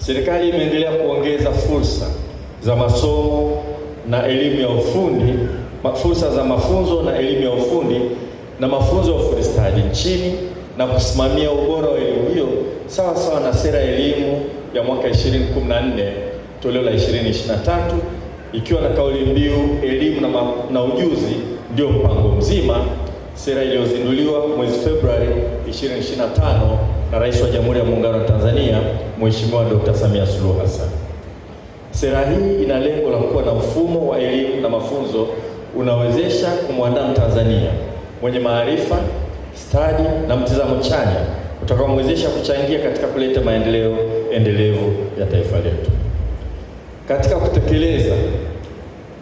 serikali imeendelea kuongeza fursa za masomo na elimu ya ufundi, fursa za mafunzo na elimu ya ufundi na mafunzo ya ufundi stadi nchini na kusimamia ubora wa elimu hiyo sawa sawa na sera ya elimu ya mwaka 2014 toleo la 2023, ikiwa na kauli mbiu elimu na ujuzi ndio mpango mzima, sera iliyozinduliwa mwezi Februari 2025 na Rais wa Jamhuri ya Muungano wa Tanzania Mheshimiwa Dr. Samia Suluhu Hassan. Sera hii ina lengo la kuwa na mfumo wa elimu na mafunzo unawezesha kumwandaa Mtanzania mwenye maarifa, stadi na mtazamo chanya utakaomwezesha kuchangia katika kuleta maendeleo endelevu ya taifa letu. Katika kutekeleza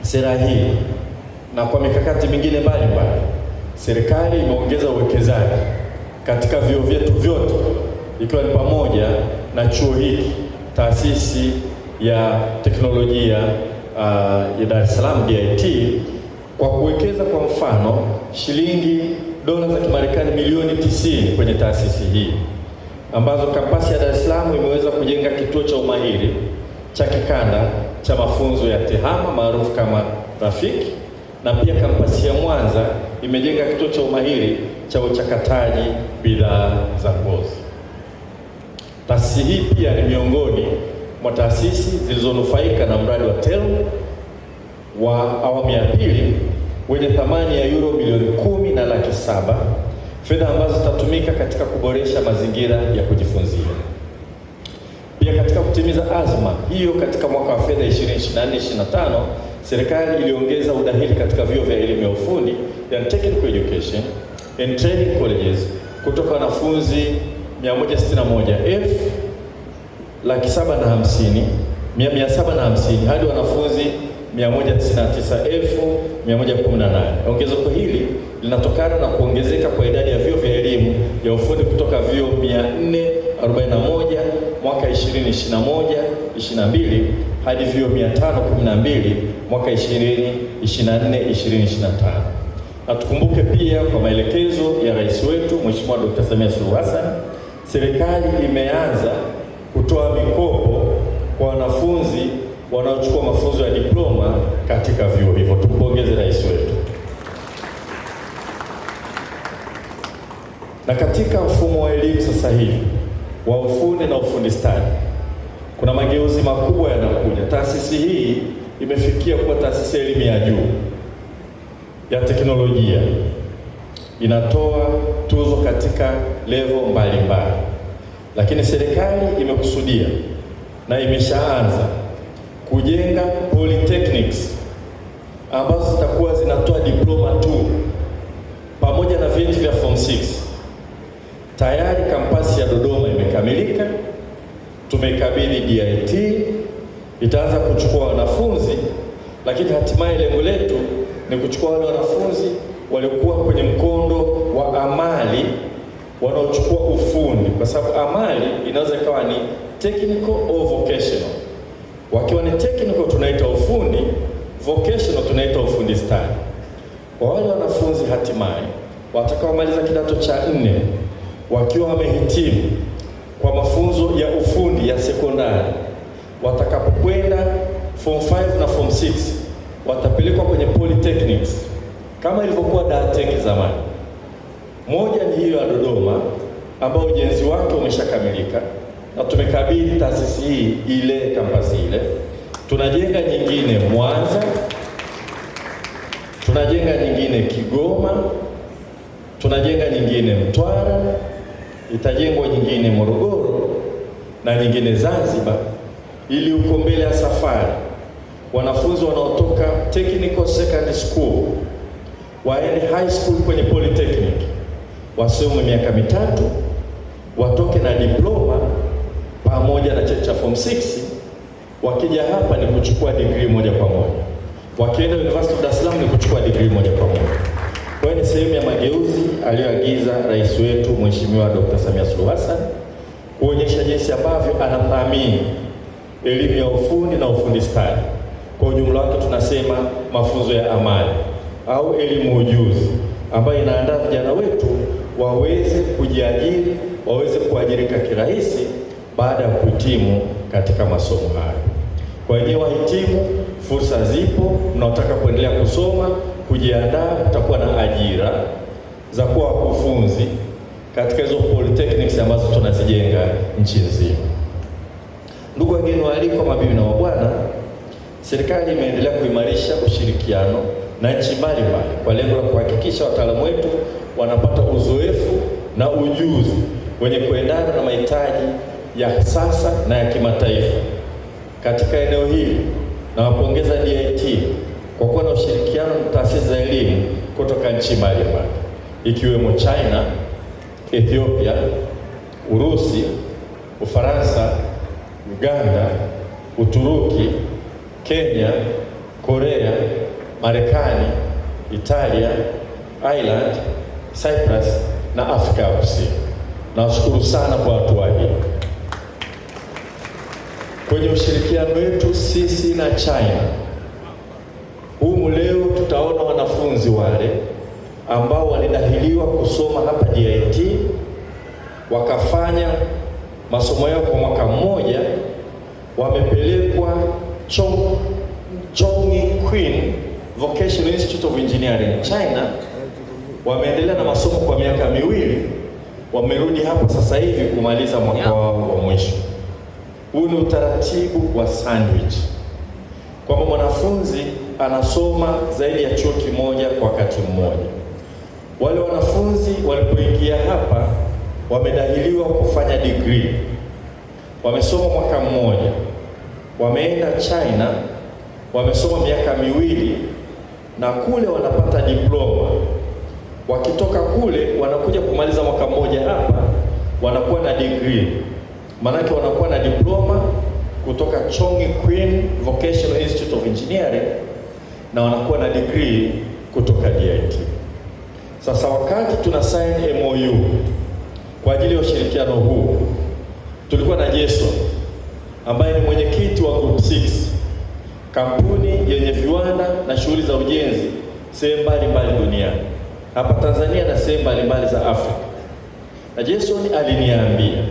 sera hii na kwa mikakati mingine mbalimbali, serikali imeongeza uwekezaji katika vyuo vyetu vyote, ikiwa ni pamoja na chuo hiki, taasisi ya teknolojia ya Dar es Salaam DIT, kwa kuwekeza kwa mfano shilingi dola za Kimarekani milioni 90 kwenye taasisi hii, ambazo kampasi ya Dar es Salaam imeweza kujenga kituo cha umahiri cha kikanda cha mafunzo ya TEHAMA maarufu kama Rafiki, na pia kampasi ya Mwanza imejenga kituo cha umahiri cha uchakataji bidhaa za ngozi. Taasisi hii pia ni miongoni mwa taasisi zilizonufaika na mradi wa TELM wa awamu ya pili wenye thamani ya euro milioni 10.7, fedha ambazo zitatumika katika kuboresha mazingira ya kujifunzia. Pia katika kutimiza azma hiyo, katika mwaka wa fedha 2024/25 serikali iliongeza udahili katika vyuo vya elimu ya ufundi, yani technical education and training colleges, kutoka wanafunzi 161,750 hadi wanafunzi 199,118. Ongezeko hili linatokana na kuongezeka kwa idadi ya vyuo vya elimu ya ufundi kutoka vyuo 441 mwaka 2021-22 hadi vyuo 512 mwaka 2024-2025. Na tukumbuke pia kwa maelekezo ya Rais wetu Mheshimiwa Dr. Samia Suluhu Hassan, serikali imeanza kutoa mikopo kwa wanafunzi wanaochukua mafunzo ya diploma katika vyuo hivyo. Tumpongeze rais wetu. Na katika mfumo wa elimu sasa hivi wa ufundi na ufundi stadi, kuna mageuzi makubwa yanakuja. Taasisi hii imefikia kuwa taasisi ya elimu ya juu ya teknolojia, inatoa tuzo katika level mbalimbali, lakini serikali imekusudia na imeshaanza kujenga polytechnics ambazo zitakuwa zinatoa diploma tu pamoja na vyeti vya form 6. Tayari kampasi ya Dodoma imekamilika, tumekabidhi DIT, itaanza kuchukua wanafunzi, lakini hatimaye lengo letu ni kuchukua wale wanafunzi waliokuwa kwenye mkondo wa amali wanaochukua ufundi, kwa sababu amali inaweza ikawa ni technical or vocational. Wakiwa ni technical tunaita ufundi, vocational tunaita ufundi stadi. Kwa wale wanafunzi hatimaye watakaomaliza kidato cha 4 wakiwa wamehitimu kwa mafunzo ya ufundi ya sekondari, watakapokwenda form 5 na form 6 watapelekwa kwenye polytechnics kama ilivyokuwa DATEC zamani. Moja ni hiyo ya Dodoma ambao ujenzi wake umeshakamilika na tumekabidhi taasisi hii ile kampasi ile. Tunajenga nyingine Mwanza, tunajenga nyingine Kigoma, tunajenga nyingine Mtwara, itajengwa nyingine Morogoro na nyingine Zanzibar, ili uko mbele ya safari wanafunzi wanaotoka technical secondary school waende high school kwenye polytechnic, wasome miaka 3, watoke na diploma pamoja na cheti cha form 6. Wakija hapa ni kuchukua degree moja kwa moja, wakienda University of Dar es Salaam ni kuchukua degree moja kwa moja. Kwa hiyo ni sehemu ya mageuzi aliyoagiza rais wetu Mheshimiwa Dr. Samia Suluhu Hassan, kuonyesha jinsi ambavyo anathamini elimu ya ufundi na ufundi stadi. Kwa ujumla wake tunasema mafunzo ya amali au elimu ujuzi, ambayo inaandaa vijana wetu waweze kujiajiri, waweze kuajirika kirahisi baada ya kuhitimu katika masomo hayo. Kwa hiyo wahitimu, fursa zipo, mnaotaka kuendelea kusoma, kujiandaa, kutakuwa na ajira za kuwa wakufunzi katika hizo polytechnics ambazo tunazijenga nchi nzima. Ndugu wageni waalikwa, mabibi na mabwana, serikali imeendelea kuimarisha ushirikiano na nchi mbalimbali kwa lengo la kuhakikisha wataalamu wetu wanapata uzoefu na ujuzi wenye kuendana na mahitaji ya sasa na ya kimataifa katika eneo hili. Nawapongeza DIT kwa kuwa na ushirikiano na taasisi za elimu kutoka nchi mbalimbali ikiwemo China, Ethiopia, Urusi, Ufaransa, Uganda, Uturuki, Kenya, Korea, Marekani, Italia, Ireland, Cyprus na Afrika ya Kusini. Nawashukuru sana kwa hatua hii. Kwenye ushirikiano wetu sisi na China, humu leo tutaona wanafunzi wale ambao walidahiliwa kusoma hapa DIT wakafanya masomo yao kwa mwaka mmoja, wamepelekwa Chongqing Vocational Institute of Engineering China, wameendelea na masomo kwa miaka miwili, wamerudi hapa sasa hivi kumaliza mwaka wao wa mwisho. Huu ni utaratibu wa sandwich, kwamba mwanafunzi anasoma zaidi ya chuo kimoja kwa wakati mmoja. Wale wanafunzi walipoingia hapa wamedahiliwa kufanya degree, wamesoma mwaka mmoja, wameenda China, wamesoma miaka miwili, na kule wanapata diploma. Wakitoka kule wanakuja kumaliza mwaka mmoja hapa, wanakuwa na degree. Maanake wanakuwa na diploma kutoka Chongqing Vocational Institute of Engineering na wanakuwa na degree kutoka DIT. Sasa wakati tuna sign MOU kwa ajili ya ushirikiano huu, tulikuwa na Jason ambaye ni mwenyekiti wa Group 6, kampuni yenye viwanda na shughuli za ujenzi sehemu mbalimbali duniani, hapa Tanzania na sehemu mbalimbali za Afrika. Na Jason aliniambia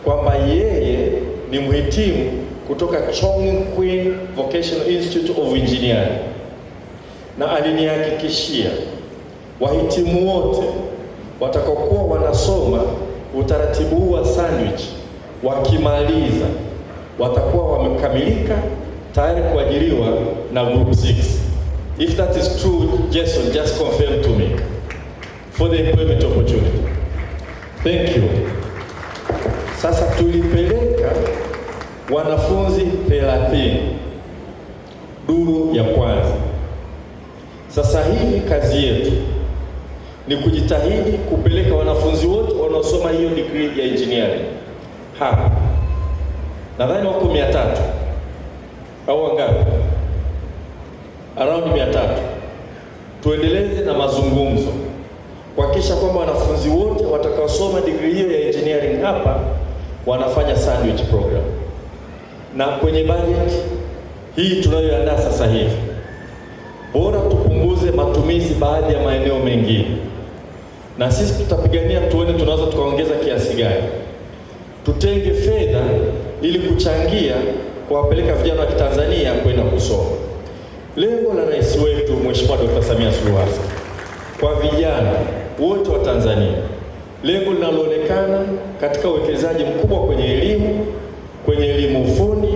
kwamba yeye ni mhitimu kutoka Chongqing Vocational Institute of Engineering, na alinihakikishia wahitimu wote watakaokuwa wanasoma utaratibu huu wa sandwich, wakimaliza watakuwa wamekamilika tayari kuajiriwa na Group 6. If that is true, Jason, just confirm to me for the employment opportunity. Thank you. Sasa tulipeleka wanafunzi 30 duru ya kwanza. Sasa hivi kazi yetu ni kujitahidi kupeleka wanafunzi wote wanaosoma hiyo degree ya engineering hapa. Nadhani wako 300 au wangapi? Around 300. Tuendeleze na mazungumzo kuhakikisha kwamba wanafunzi wote watakaosoma degree hiyo ya engineering hapa wanafanya sandwich program. Na kwenye budget hii tunayoandaa sasa hivi, bora tupunguze matumizi baadhi ya maeneo mengine, na sisi tutapigania tuone tunaweza tukaongeza kiasi gani. Tutenge fedha ili kuchangia kuwapeleka vijana wa Kitanzania kwenda kusoma. Lengo la rais wetu Mheshimiwa Dr. Samia Suluhu Hassan kwa vijana wote wa Tanzania, lengo linaloonekana katika uwekezaji mkubwa kwenye elimu ufundi,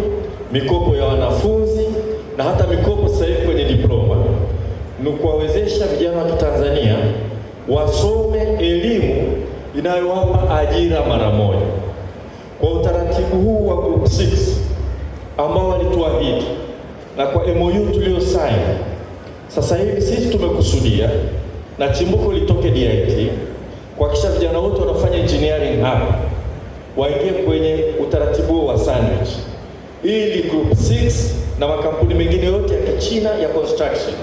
mikopo ya wanafunzi na hata mikopo sasa hivi kwenye diploma, ni kuwawezesha vijana wa Kitanzania wasome elimu inayowapa ajira mara moja. Kwa utaratibu huu wa Group 6 ambao walituahidi na kwa MOU tuliosaini, sasa hivi sisi tumekusudia na chimbuko litoke DIT kuhakikisha vijana wote wanafanya engineering hapa waingie kwenye utaratibu wa sandwich, ili Group 6 na makampuni mengine yote ya Kichina ya construction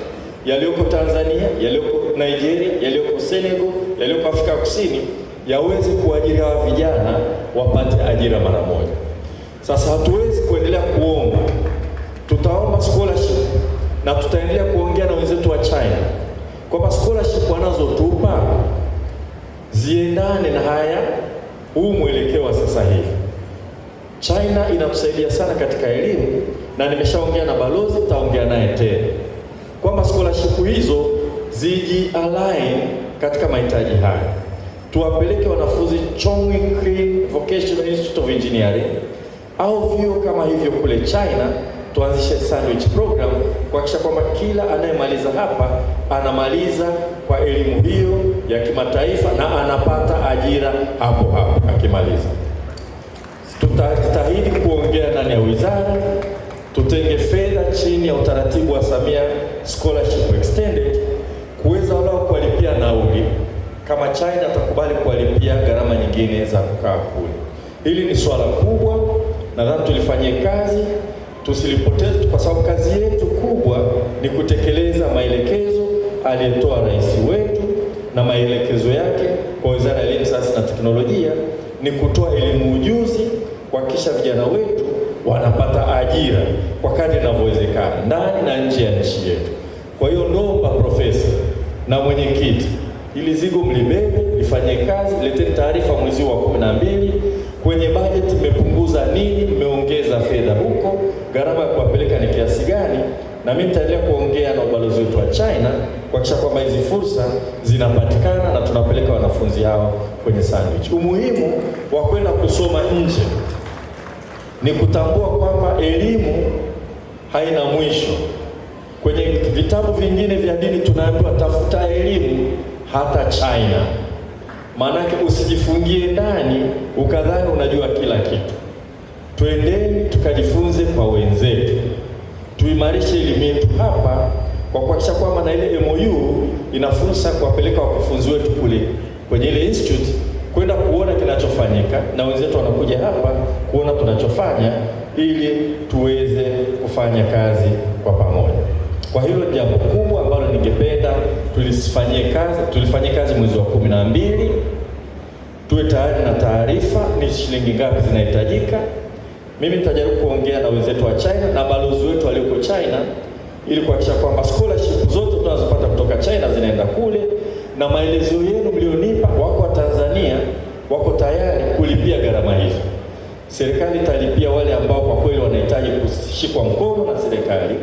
yaliyoko Tanzania, yaliyoko Nigeria, yaliyoko Senegal, yaliyoko Afrika Kusini yaweze kuajiri hawa vijana wapate ajira mara moja. Sasa hatuwezi kuendelea kuomba, tutaomba scholarship na tutaendelea kuongea na wenzetu wa China kwamba scholarship wanazotupa ziendane na huu mwelekeo wa sasa hivi. China inatusaidia sana katika elimu, na nimeshaongea na balozi, nitaongea naye tena kwamba scholarship hizo ziji align katika mahitaji haya. Tuwapeleke wanafunzi Chongqing Vocational Institute of Engineering au vyuo kama hivyo kule China. Tuanzishe sandwich program kuhakikisha kwamba kila anayemaliza hapa anamaliza kwa elimu hiyo ya kimataifa na anapata ajira hapo hapo akimaliza. Tutajitahidi kuongea ndani ya wizara, tutenge fedha chini ya utaratibu wa Samia Scholarship Extended kuweza wao kuwalipia nauli kama China atakubali kuwalipia gharama nyingine za kukaa kule. Hili ni swala kubwa, nadhani tulifanyie kazi, tusilipoteze, kwa sababu kazi yetu kubwa ni kutekeleza maelekezo aliyetoa rais wetu, na maelekezo yake kwa Wizara ya Elimu, Sayansi na Teknolojia ni kutoa elimu ujuzi, kuhakikisha vijana wetu wanapata ajira kwa kadri inavyowezekana ndani na nje ya nchi yetu. Kwa hiyo naomba profesa na mwenyekiti, ili zigo mlibebe, lifanye kazi, leteni taarifa mwezi wa 12 kwenye bajeti mmepunguza nini, mmeongeza fedha huko, gharama ya kuwapeleka ni kiasi gani, na mimi nitaendelea kuongea na ubalozi wetu wa China kuhakikisha kwamba hizi fursa zinapatikana na tunapeleka wanafunzi hao kwenye sandwich. Umuhimu wa kwenda kusoma nje ni kutambua kwamba elimu haina mwisho. Kwenye vitabu vingine vya dini tunaambiwa tafuta elimu hata China. Maanake usijifungie ndani ukadhani unajua kila kitu. Twendeni tukajifunze kwa wenzetu, tuimarishe elimu yetu hapa kwa kuhakikisha kwamba na ile MOU ina fursa kuwapeleka wakufunzi wetu kule kwenye ile institute kwenda kuona kinachofanyika, na wenzetu wanakuja hapa kuona tunachofanya ili tuweze kufanya kazi kwa pamoja. Kwa hilo jambo kubwa ambalo ningependa tulifanyie kazi mwezi wa 12, tuwe tayari na taarifa ni shilingi ngapi zinahitajika. Mimi nitajaribu kuongea na wenzetu wa China na balozi wetu walioko China ili kuhakikisha kwamba scholarship zote tunazopata kutoka China zinaenda kule, na maelezo yenu mlionipa, wako wa Tanzania wako tayari kulipia gharama hizo. Serikali italipia wale ambao kwa kweli wanahitaji kushikwa mkono na serikali,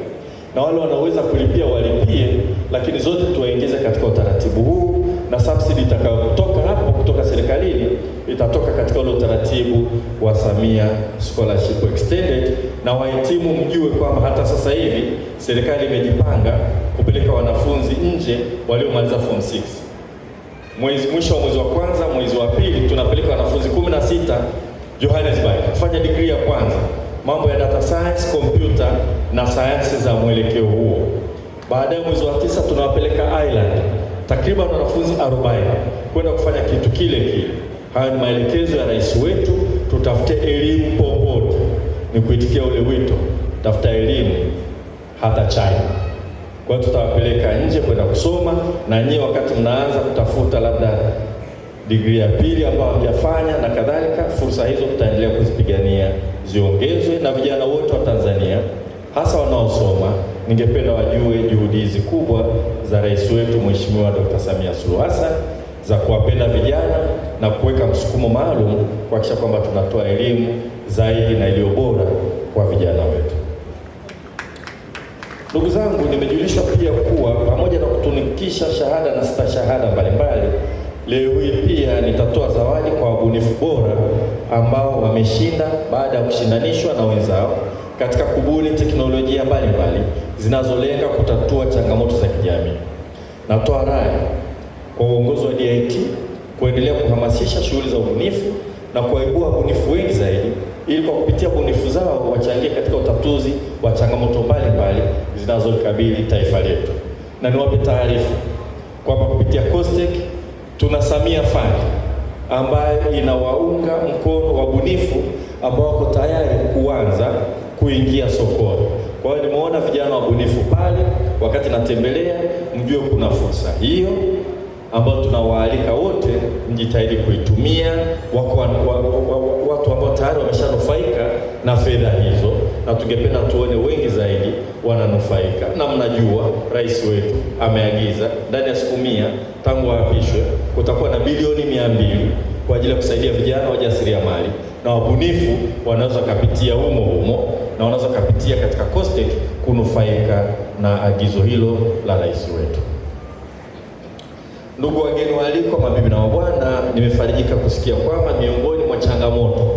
na wale wanaweza kulipia walipie, lakini zote tuwaingize katika utaratibu huu, na subsidy itakayotoka hapo kutoka serikalini itatoka katika ule utaratibu wa Samia Scholarship Extended. Na wahitimu mjue kwamba hata sasa hivi serikali imejipanga kupeleka wanafunzi nje waliomaliza form 6. Mwisho wa mwezi wa kwanza, mwezi wa pili tunapeleka wanafunzi 16 Johannesburg kufanya degree ya kwanza, mambo ya data science, computer na sayansi za mwelekeo huo. Baadaye mwezi wa 9 tunawapeleka Ireland takriban wanafunzi 40 kwenda kufanya kitu kile kile. Haya ni maelekezo ya rais wetu, tutafute elimu popote. Ni kuitikia ule wito, tafuta elimu hata China. Kwa hiyo tutawapeleka nje kwenda kusoma, na nyie wakati mnaanza kutafuta labda degree ya pili ambayo hamjafanya na kadhalika, fursa hizo tutaendelea kuzipigania ziongezwe. Na vijana wote wa Tanzania hasa wanaosoma, ningependa wajue juhudi hizi kubwa za rais wetu Mheshimiwa Dr. Samia Suluhu Hassan za kuwapenda vijana na kuweka msukumo maalum kuhakikisha kwamba tunatoa elimu zaidi na iliyo bora kwa vijana wetu. Ndugu zangu, nimejulishwa pia kuwa pamoja na kutunikisha shahada na stashahada mbalimbali, leo hii pia nitatoa zawadi kwa wabunifu bora ambao wameshinda baada ya kushindanishwa na wenzao katika kubuni teknolojia mbalimbali zinazolenga kutatua changamoto za kijamii. Natoa rai kwa uongozi wa DIT kuendelea kuhamasisha shughuli za ubunifu na kuwaibua wabunifu wengi zaidi, ili kwa kupitia ubunifu zao wachangie katika utatuzi wa changamoto mbalimbali zinazokabili taifa letu. Na niwape taarifa kwamba kupitia COSTECH tuna Samia Fund ambayo inawaunga mkono wabunifu ambao wako tayari kuanza kuingia sokoni. Kwa hiyo nimeona vijana wabunifu pale, wakati natembelea, mjue kuna fursa hiyo ambao tunawaalika wote mjitahidi kuitumia. Wako watu ambao tayari wameshanufaika na fedha hizo, na tungependa tuone wengi zaidi wananufaika. Na mnajua rais wetu ameagiza ndani ya siku 100 tangu aapishwe kutakuwa na bilioni 200 kwa ajili ya kusaidia vijana wajasiriamali na wabunifu wanaweza kupitia humo na wanaweza kupitia katika COSTECH kunufaika na agizo hilo la rais wetu. Ndugu wageni waalikwa, mabibi na mabwana, nimefarijika kusikia kwamba miongoni mwa changamoto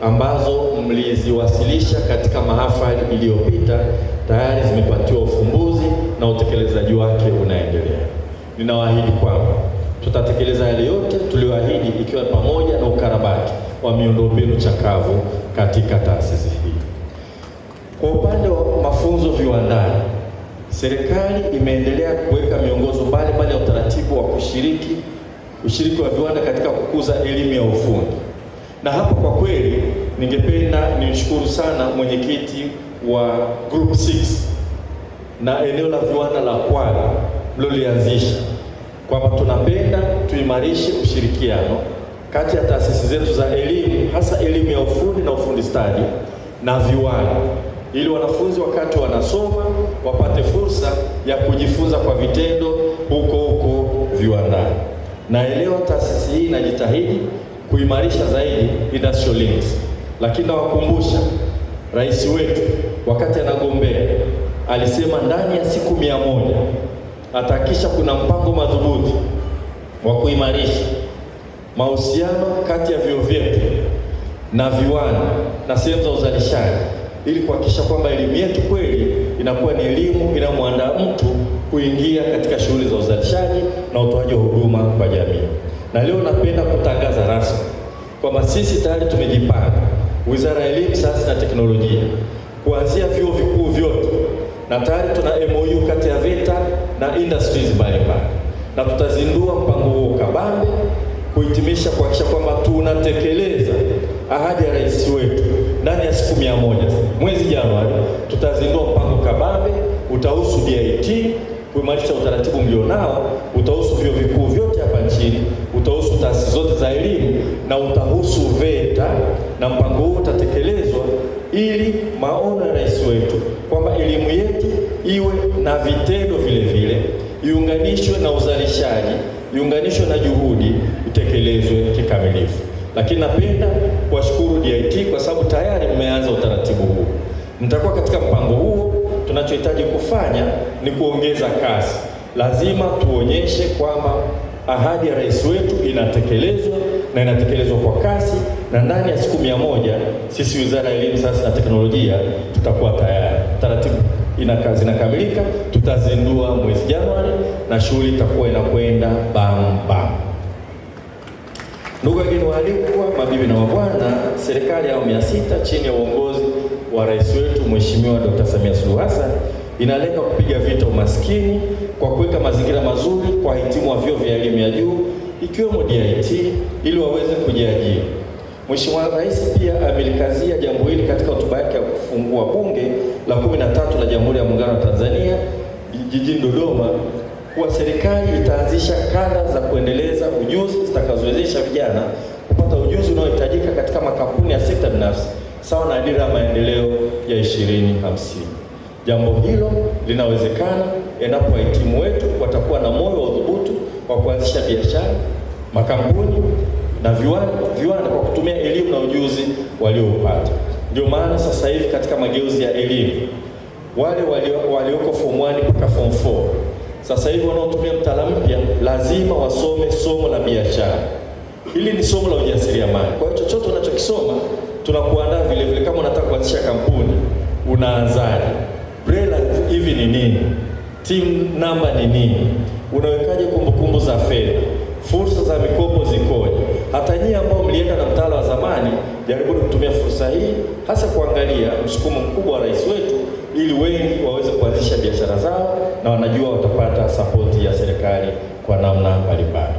ambazo mliziwasilisha katika mahafali iliyopita tayari zimepatiwa ufumbuzi na utekelezaji wake unaendelea. Ninawaahidi kwamba tutatekeleza yale yote tuliyoahidi, ikiwa pamoja na ukarabati wa miundombinu chakavu katika taasisi hii. Kwa upande wa mafunzo viwandani, serikali imeendelea kuweka miongozo mbalimbali ya utaratibu wa ushiriki wa viwanda katika kukuza elimu ya ufundi. Na hapo kwa kweli ningependa nimshukuru sana mwenyekiti wa Group 6 na eneo la viwanda la Kwale mliolianzisha, kwamba tunapenda tuimarishe ushirikiano kati ya taasisi zetu za elimu, hasa elimu ya ufundi na ufundi stadi na viwanda, ili wanafunzi wakati wanasoma wapate fursa ya kujifunza kwa vitendo huko viwandani. Naelewa taasisi hii inajitahidi kuimarisha zaidi industrial links, lakini nawakumbusha rais wetu wakati anagombea alisema ndani ya siku 100 atahakikisha kuna mpango madhubuti wa kuimarisha mahusiano kati ya vyuo vyetu na viwanda na sehemu za uzalishaji, ili kuhakikisha kwamba elimu yetu kweli inakuwa ni elimu inayomwandaa mtu kuingia katika shughuli za uzalishaji na utoaji wa huduma kwa jamii. Na leo napenda kutangaza rasmi kwamba sisi tayari tumejipanga, Wizara ya Elimu, Sayansi na Teknolojia, kuanzia vyuo vikuu vyote, na tayari tuna MOU kati ya VETA na industries mbalimbali, na tutazindua mpango huo kabambe kuhitimisha kuhakikisha kwamba tunatekeleza ahadi ya rais wetu. Ndani ya siku 100 mwezi Januari tutazindua mpango kabambe, utahusu DIT, kuimarisha utaratibu mlionao, utahusu vyuo vikuu vyote hapa nchini, utahusu taasisi zote za elimu na utahusu VETA, na mpango huu utatekelezwa ili maono ya rais wetu kwamba elimu yetu iwe na vitendo vile iunganishwe na uzalishaji, iunganishwe na juhudi, itekelezwe kikamilifu. Lakini napenda kuwashukuru DIT kwa sababu tayari mmeanza utaratibu huu. Mtakuwa katika mpango huo. Tunachohitaji kufanya ni kuongeza kasi. Lazima tuonyeshe kwamba ahadi ya rais wetu inatekelezwa na inatekelezwa kwa kasi, na ndani ya siku 100 sisi Wizara ya Elimu, Sayansi na Teknolojia tutakuwa tayari. Taratibu zinakamilika, tutazindua mwezi Januari na shughuli itakuwa inakwenda bam. Ndugu wageni waalikwa, mabibi na mabwana, serikali ya awamu ya 6 chini ya uongozi wa rais wetu Mheshimiwa Dr. Samia Suluhu Hassan inalenga kupiga vita umaskini kwa kuweka mazingira mazuri kwa wahitimu wa vyuo vya elimu ya juu ikiwemo DIT ili waweze kujiajiri. Mheshimiwa Rais pia amelikazia jambo hili katika hotuba yake ya kufungua Bunge la 13 la Jamhuri ya Muungano wa Tanzania jijini Dodoma, kuwa serikali itaanzisha kanda za kuendeleza ujuzi zitakazowezesha vijana kupata ujuzi unaohitajika katika makampuni ya sekta binafsi sawa na dira ya maendeleo ya 2050. Jambo hilo linawezekana endapo wahitimu wetu watakuwa na moyo wa udhubutu wa kuanzisha biashara, makampuni na viwanda kwa kutumia elimu na ujuzi walioupata. Ndio maana sasa hivi katika mageuzi ya elimu, wale walioko form 1 mpaka form 4 sasa hivi wanaotumia mtaala mpya lazima wasome somo la biashara. Hili ni somo la ujasiriamali. Kwa hiyo chochote unachokisoma tunakuandaa vile kama unataka kuanzisha kampuni, unaanzaje? BRELA hivi ni nini? Team number ni nini? Unawekaje kumbukumbu za fedha? Fursa za mikopo zikoje? Hata nyinyi ambao mlienda na mtaala wa zamani, jaribuni kutumia fursa hii hasa kuangalia msukumo mkubwa wa rais wetu ili wengi waweze kuanzisha biashara zao na wanajua watapata sapoti ya serikali kwa namna mbalimbali.